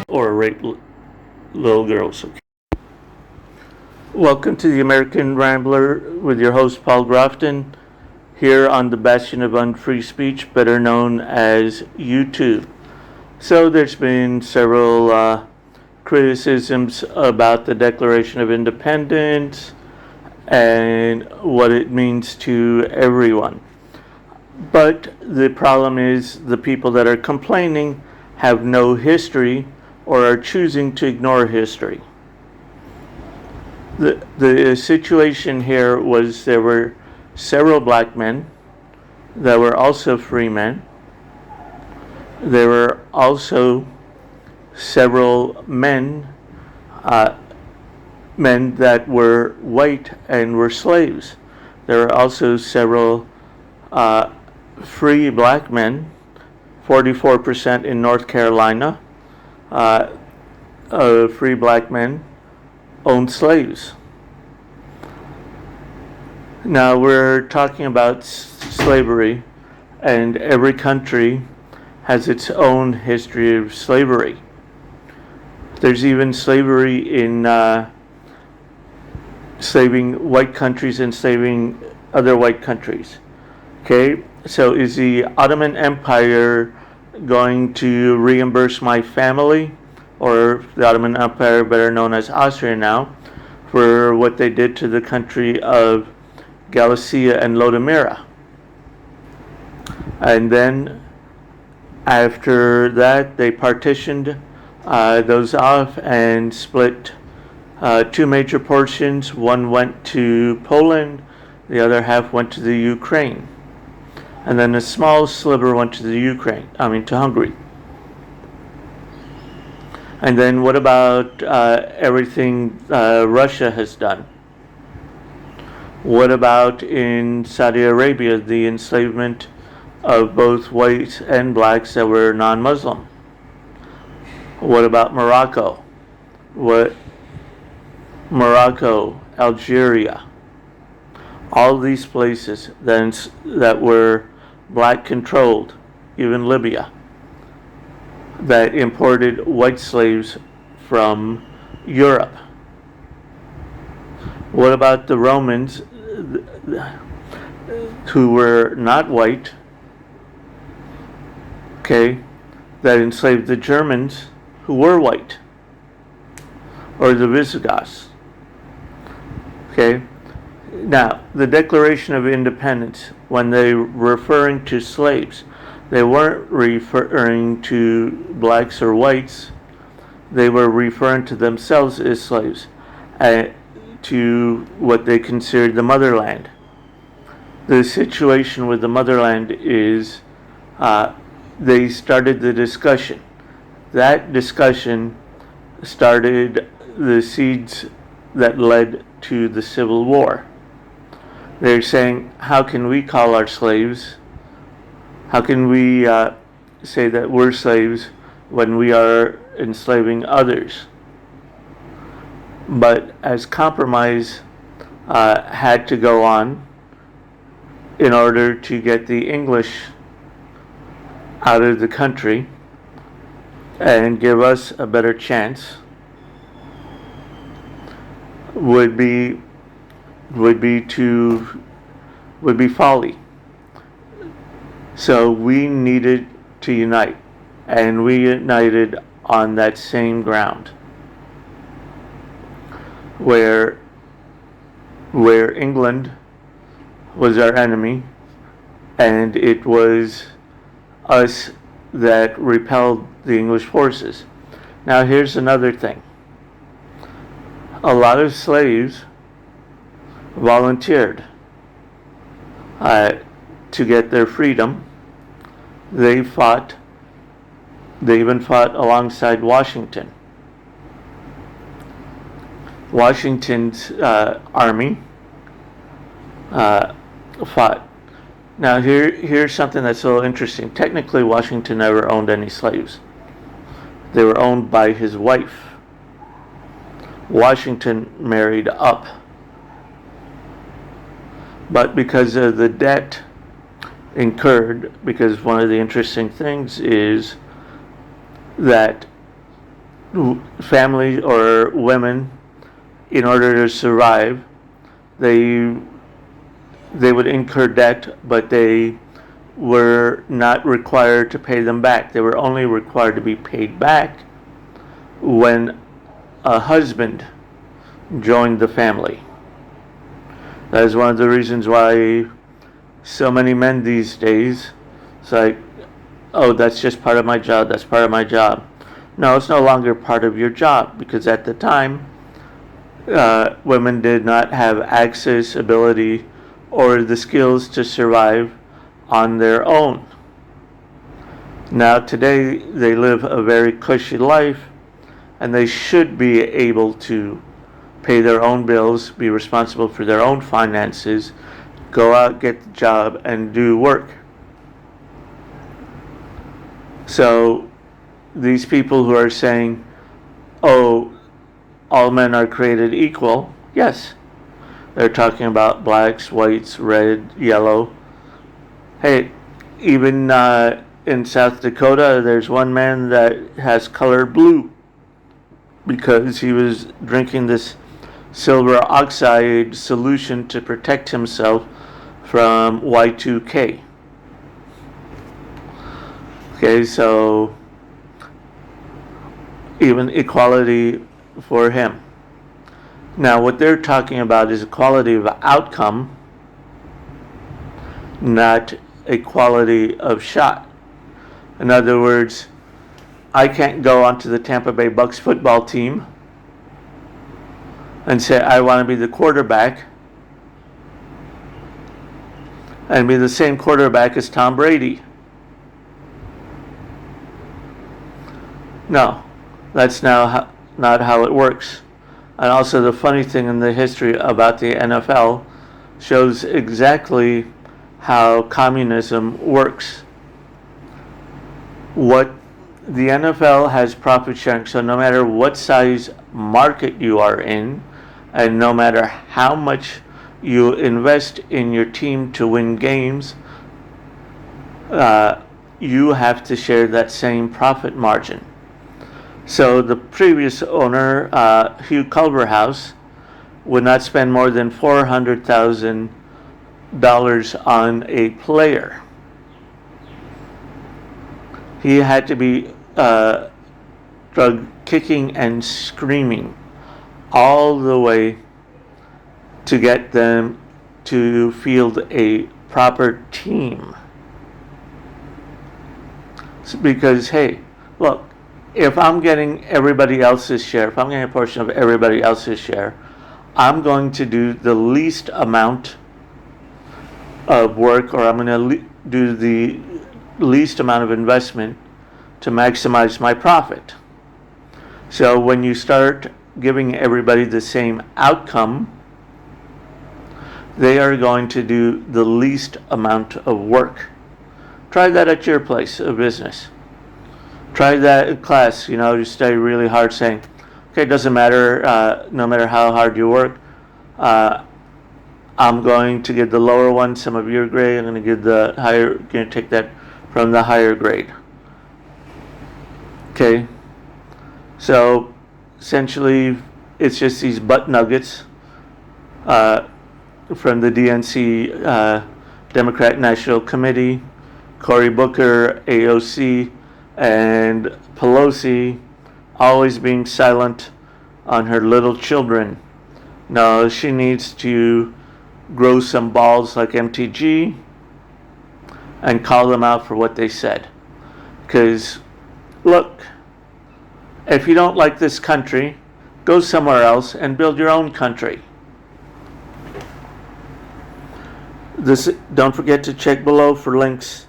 or rape little girls. Okay. Welcome to the American Rambler with your host Paul Grofton, here on the bastion of unfree speech, better known as YouTube. So there's been several criticisms about the Declaration of Independence and what it means to everyone. But the problem is the people that are complaining have no history or are choosing to ignore history. The situation here was there were several black men that were also free men. There were also several men that were white and were slaves. There were also several free black men, 44% in North Carolina, free black men owned slaves. Now we're talking about slavery, and every country has its own history of slavery. There's even slavery in slaving white countries and slaving other white countries. Okay, so is the Ottoman Empire going to reimburse my family, or the Ottoman Empire, better known as Austria now, for what they did to the country of Galicia and Lodomira? And then after that, they partitioned those off and split two major portions. One went to Poland, the other half went to the Ukraine. And then a small sliver went to to Hungary. And then what about everything Russia has done? What about in Saudi Arabia, the enslavement of both whites and blacks that were non-Muslim? What about Morocco? Algeria, all these places that were black controlled, even Libya, that imported white slaves from Europe. What about the Romans who were not white, okay, that enslaved the Germans who were white, or the Visigoths? Okay. Now, the Declaration of Independence, when they were referring to slaves, they weren't referring to blacks or whites. They were referring to themselves as slaves, to what they considered the motherland. The situation with the motherland is they started the discussion. That discussion started the seeds that led to the Civil War. They're saying, how can we call our slaves? How can we say that we're slaves when we are enslaving others? But as compromise had to go on in order to get the English out of the country and give us a better chance, would be folly. So we needed to unite, and we united on that same ground where England was our enemy, and it was us that repelled the English forces. Now here's another thing. A lot of slaves volunteered to get their freedom. They even fought alongside Washington. Washington's army fought. Now here's something that's a little interesting. Technically, Washington never owned any slaves. They were owned by his wife. Washington married up. But because of the debt incurred, because one of the interesting things is that families or women, in order to survive, they would incur debt, but they were not required to pay them back. They were only required to be paid back when a husband joined the family. That is one of the reasons why so many men these days, it's like, oh, that's just part of my job, that's part of my job. No, it's no longer part of your job, because at the time, women did not have access, ability, or the skills to survive on their own. Now today they live a very cushy life, and they should be able to pay their own bills, be responsible for their own finances, go out, get the job, and do work. So these people who are saying, oh, all men are created equal, yes. They're talking about blacks, whites, red, yellow. Hey, even in South Dakota, there's one man that has color blue because he was drinking this silver oxide solution to protect himself from Y2K. Okay, so even equality for him. Now, what they're talking about is equality of outcome, not equality of shot. In other words, I can't go onto the Tampa Bay Bucks football team and say I want to be the quarterback and be the same quarterback as Tom Brady. No, that's not how it works. And also the funny thing in the history about the NFL shows exactly how communism works. What the NFL has profit sharing, so no matter what size market you are in, and no matter how much you invest in your team to win games, you have to share that same profit margin. So the previous owner, Hugh Culverhouse, would not spend more than $400,000 on a player. He had to be drug kicking and screaming all the way to get them to field a proper team. Because, hey, look, if I'm getting everybody else's share, if I'm getting a portion of everybody else's share, I'm going to do the least amount of work, or I'm going to do the least amount of investment to maximize my profit. So when you start giving everybody the same outcome, they are going to do the least amount of work. Try that at your place of business. Try that in class, you study really hard saying, okay, it doesn't matter, no matter how hard you work, I'm going to give the lower one some of your grade, I'm going to give the higher, going to take that from the higher grade. Okay, so essentially it's just these butt nuggets from the DNC Democrat National Committee, Cory Booker, AOC, and Pelosi always being silent on her little children. No, she needs to grow some balls like MTG and call them out for what they said. Because, look, if you don't like this country, go somewhere else and build your own country. Don't forget to check below for links